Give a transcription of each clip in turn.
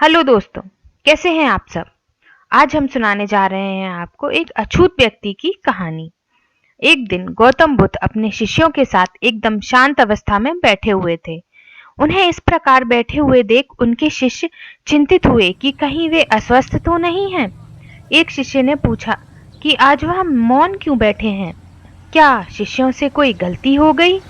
Hello दोस्तों, कैसे हैं आप सब? आज हम सुनाने जा रहे हैं आपको एक अछूत व्यक्ति की कहानी। एक दिन गौतम बुद्ध अपने शिष्यों के साथ एकदम शांत अवस्था में बैठे हुए थे। उन्हें इस प्रकार बैठे हुए देख उनके शिष्य चिंतित हुए कि कहीं वे अस्वस्थ तो नहीं हैं। एक शिष्य ने पूछा कि आज वह मौन क्यों बैठे हैं? क्या शिष्यों से कोई गलती हो गई?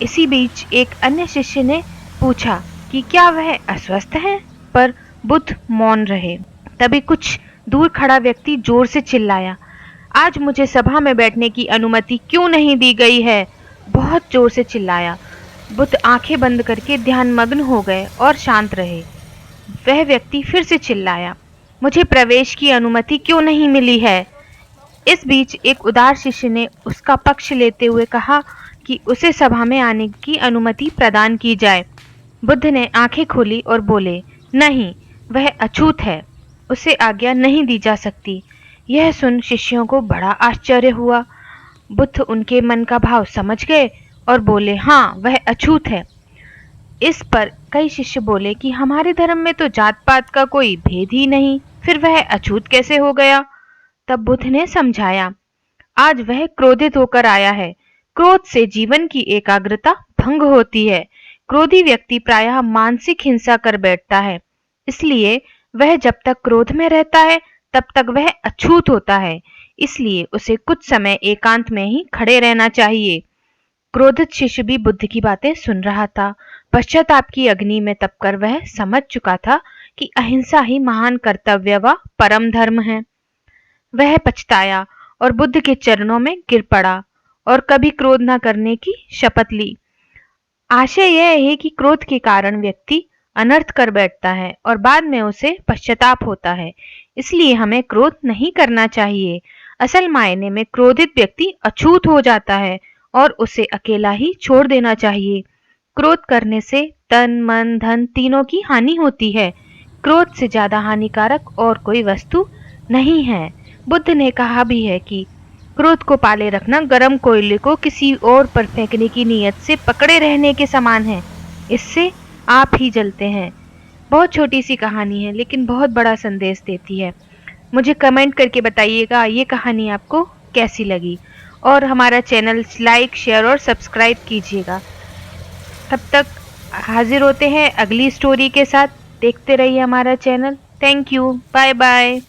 इसी बीच एक अन्य शिष्य ने पूछा कि क्या वह अस्वस्थ हैं? पर बुद्ध मौन रहे। तभी कुछ दूर खड़ा व्यक्ति जोर से चिल्लाया, आज मुझे सभा में बैठने की अनुमति क्यों नहीं दी गई है? बहुत जोर से चिल्लाया। बुद्ध आंखें बंद करके ध्यानमग्न हो गए और शांत रहे। वह व्यक्ति फिर से चिल्लाया, मुझे प्रवेश की अनुमति क्यों नहीं मिली है? इस बीच एक उदार शिष्य ने उसका पक्ष लेते हुए कहा कि उसे सभा में आने की अनुमति प्रदान की जाए। बुद्ध ने आंखें खोली और बोले, नहीं, वह अछूत है, उसे आज्ञा नहीं दी जा सकती। यह सुन शिष्यों को बड़ा आश्चर्य हुआ। बुद्ध उनके मन का भाव समझ गए और बोले, हाँ, वह अछूत है। इस पर कई शिष्य बोले कि हमारे धर्म में तो जात पात का कोई भेद ही नहीं, फिर वह अछूत कैसे हो गया? तब बुद्ध ने समझाया, आज वह क्रोधित होकर आया है। क्रोध से जीवन की एकाग्रता भंग होती है। क्रोधी व्यक्ति प्रायः मानसिक हिंसा कर बैठता है। इसलिए वह जब तक क्रोध में रहता है तब तक वह अछूत होता है। इसलिए उसे कुछ समय एकांत में ही खड़े रहना चाहिए। क्रोधित शिष्य भी बुद्ध की बातें सुन रहा था। पश्चाताप की अग्नि में तपकर वह समझ चुका था कि अहिंसा ही महान कर्तव्य व परम धर्म है। वह पछताया और बुद्ध के चरणों में गिर पड़ा और कभी क्रोध न करने की शपथ ली। आशय यह है कि क्रोध के कारण व्यक्ति अनर्थ कर बैठता है और बाद में उसे पश्चाताप होता है। इसलिए हमें क्रोध नहीं करना चाहिए। असल मायने में क्रोधित व्यक्ति अछूत हो जाता है और उसे अकेला ही छोड़ देना चाहिए। क्रोध करने से तन, मन, धन तीनों की हानि होती है। क्रोध से ज्यादा हानिकारक और कोई वस्तु नहीं है। बुद्ध ने कहा भी है कि क्रोध को पाले रखना गर्म कोयले को किसी और पर फेंकने की नीयत से पकड़े रहने के समान है। इससे आप ही जलते हैं। बहुत छोटी सी कहानी है लेकिन बहुत बड़ा संदेश देती है। मुझे कमेंट करके बताइएगा ये कहानी आपको कैसी लगी और हमारा चैनल लाइक, शेयर और सब्सक्राइब कीजिएगा। तब तक हाजिर होते हैं अगली स्टोरी के साथ। देखते रहिए हमारा channel. Thank you. Bye bye.